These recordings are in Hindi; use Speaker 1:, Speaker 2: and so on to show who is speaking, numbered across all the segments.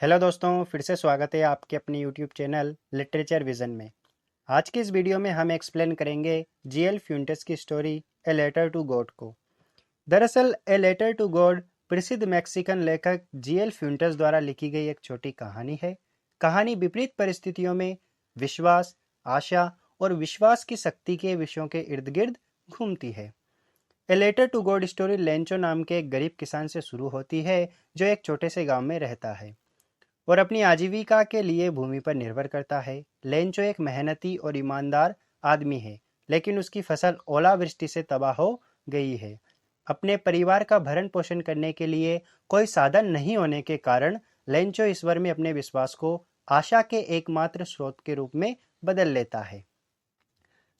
Speaker 1: हेलो दोस्तों, फिर से स्वागत है आपके अपने यूट्यूब चैनल लिटरेचर विजन में। आज की इस वीडियो में हम एक्सप्लेन करेंगे जीएल फ्यूंटस की story a letter to God को। दरअसल ए लेटर टू गॉड प्रसिद्ध मैक्सिकन लेखक जीएल फ्यूंटस द्वारा लिखी गई एक छोटी कहानी है। कहानी विपरीत परिस्थितियों में विश्वास, आशा और विश्वास की शक्ति के विषयों के इर्द गिर्द घूमती है। A letter to God story Lencho नाम के एक गरीब किसान से शुरू होती है जो एक छोटे से गांव में रहता है और अपनी आजीविका के लिए भूमि पर निर्भर करता है। लेंचो एक मेहनती और ईमानदार आदमी है, लेकिन उसकी फसल ओलावृष्टि से तबाह हो गई है। अपने परिवार का भरण पोषण करने के लिए कोई साधन नहीं होने के कारण लेंचो ईश्वर में अपने विश्वास को आशा के एकमात्र स्रोत के रूप में बदल लेता है।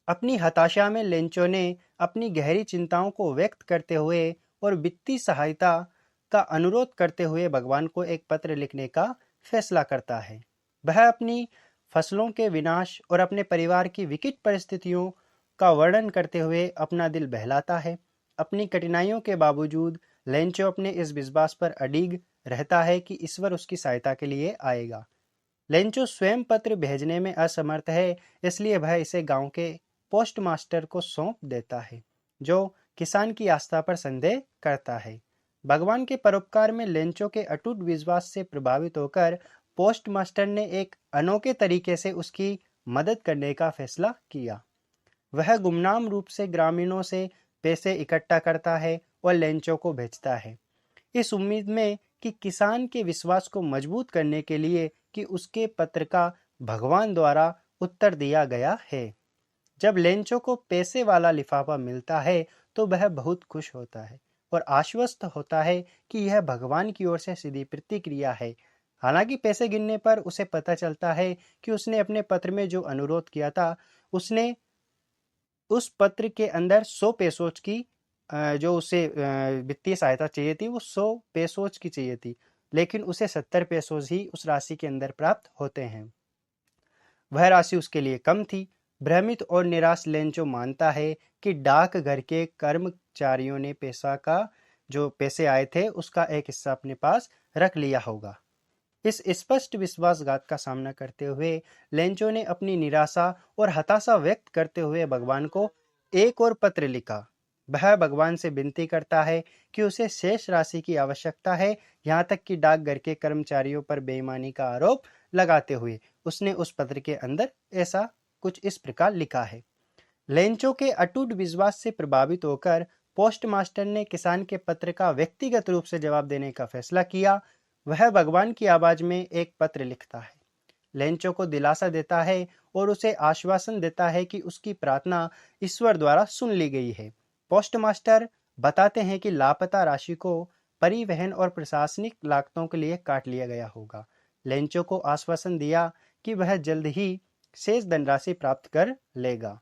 Speaker 1: अपनी हताशा में लेंचो ने अपनी गहरी चिंताओं को व्यक्त करते हुए और वित्तीय सहायता का अनुरोध करते हुए भगवान को एक पत्र लिखने का फैसला करता है। वह अपनी फसलों के विनाश और अपने परिवार की विकट परिस्थितियों का वर्णन करते हुए अपना दिल बहलाता है। अपनी कठिनाइयों के बावजूद लेंचो अपने इस विश्वास पर अडिग रहता है कि ईश्वर उसकी सहायता के लिए आएगा। लेंचो स्वयं पत्र भेजने में असमर्थ है, इसलिए वह इसे गांव के पोस्ट मास्टर को सौंप देता है, जो किसान की आस्था पर संदेह करता है। भगवान के परोपकार में लेंचो के अटूट विश्वास से प्रभावित होकर पोस्ट मास्टर ने एक अनोखे तरीके से उसकी मदद करने का फैसला किया। वह गुमनाम रूप से ग्रामीणों से पैसे इकट्ठा करता है और लेंचो को भेजता है, इस उम्मीद में कि किसान के विश्वास को मजबूत करने के लिए कि उसके पत्र का भगवान द्वारा उत्तर दिया गया है। जब लेंचो को पैसे वाला लिफाफा मिलता है तो वह बहुत खुश होता है और आश्वस्त होता है कि यह भगवान की ओर से सीधी प्रतिक्रिया है। हालांकि पैसे गिनने पर उसे पता चलता है कि उसने अपने पत्र में जो अनुरोध किया था, उसने उस पत्र के अंदर 100 पेसोज की जो उसे वित्तीय सहायता चाहिए थी, वो 100 पेसोज की चाहिए थी, लेकिन उसे 70 पेसोज ही उस राशि के अंदर प्राप्त होते हैं। वह राशि उसके लिए कम थी। भ्रमित और निराश लेंचो मानता है कि डाक घर के कर्मचारियों ने जो पैसे आए थे उसका एक हिस्सा अपने पास रख लिया होगा। इस स्पष्ट विश्वासघात का सामना करते हुए लेंचो ने अपनी निराशा और हताशा व्यक्त करते हुए भगवान को एक और पत्र लिखा। वह भगवान से विनती करता है कि उसे शेष राशि की आवश्यकता है, यहाँ तक कि डाकघर के कर्मचारियों पर बेईमानी का आरोप लगाते हुए उसने उस पत्र के अंदर ऐसा कुछ इस प्रकार लिखा है। लेंचो के अटूट विश्वास से प्रभावित होकर पोस्ट मास्टर ने किसान के पत्र का व्यक्तिगत रूप से जवाब देने का फैसला किया। वह भगवान की आवाज में एक पत्र लिखता है, लेंचो को दिलासा देता है और उसे आश्वासन देता है कि उसकी प्रार्थना ईश्वर द्वारा सुन ली गई है। पोस्ट मास्टर बताते हैं कि लापता राशि को परिवहन और प्रशासनिक लागतों के लिए काट लिया गया होगा। लेंचो को आश्वासन दिया कि वह जल्द ही शेष धनराशि प्राप्त कर लेगा।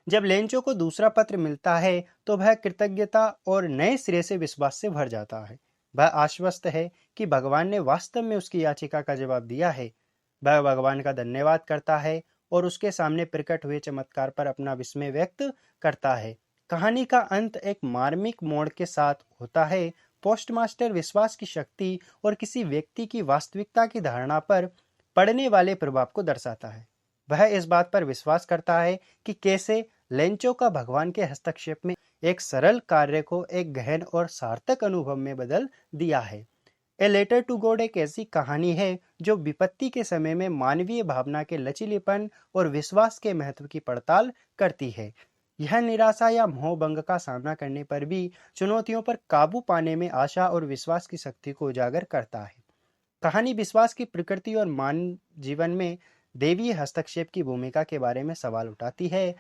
Speaker 1: जब लेंचो को दूसरा पत्र मिलता है तो वह कृतज्ञता और नए सिरे से विश्वास से भर जाता है। वह आश्वस्त है कि भगवान ने वास्तव में उसकी याचिका का जवाब दिया है। वह भगवान का धन्यवाद करता है और उसके सामने प्रकट हुए चमत्कार पर अपना विस्मय व्यक्त करता है। कहानी का अंत एक मार्मिक मोड़ के साथ होता है। पोस्टमास्टर विश्वास की शक्ति और किसी व्यक्ति की वास्तविकता की धारणा पर पड़ने वाले प्रभाव को दर्शाता है। वह इस बात पर विश्वास करता है कि कैसे लेंचो का भगवान के हस्तक्षेप में एक सरल कार्य को एक गहन और सार्थक अनुभव में बदल दिया है। ए लेटर टू गॉड एक ऐसी कहानी है जो विपत्ति के समय में मानवीय भावना के लचीलेपन और विश्वास के महत्व की पड़ताल करती है। यह निराशा या मोहभंग का सामना करने पर भी चुनौतियों पर काबू पाने में आशा और विश्वास की शक्ति को उजागर करता है। कहानी विश्वास की प्रकृति और मानव जीवन में देवीय हस्तक्षेप की भूमिका के बारे में सवाल उठाती है।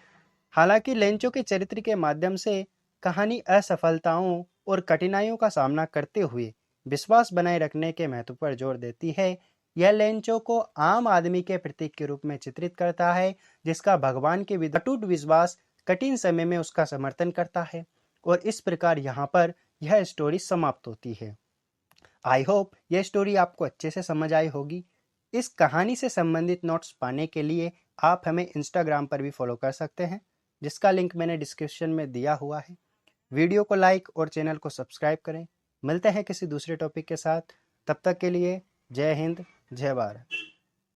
Speaker 1: हालांकि लेंचो के चरित्र के माध्यम से कहानी असफलताओं और कठिनाइयों का सामना करते हुए विश्वास बनाए रखने के महत्व पर जोर देती है। यह लेंचो को आम आदमी के प्रतीक के रूप में चित्रित करता है, जिसका भगवान के अटूट विश्वास कठिन समय में उसका समर्थन करता है। और इस प्रकार यहाँ पर यह स्टोरी समाप्त होती है। आई होप यह स्टोरी आपको अच्छे से समझ आई होगी। इस कहानी से संबंधित नोट्स पाने के लिए आप हमें इंस्टाग्राम पर भी फॉलो कर सकते हैं, जिसका लिंक मैंने डिस्क्रिप्शन में दिया हुआ है। वीडियो को लाइक और चैनल को सब्सक्राइब करें। मिलते हैं किसी दूसरे टॉपिक के साथ, तब तक के लिए जय हिंद, जय भारत।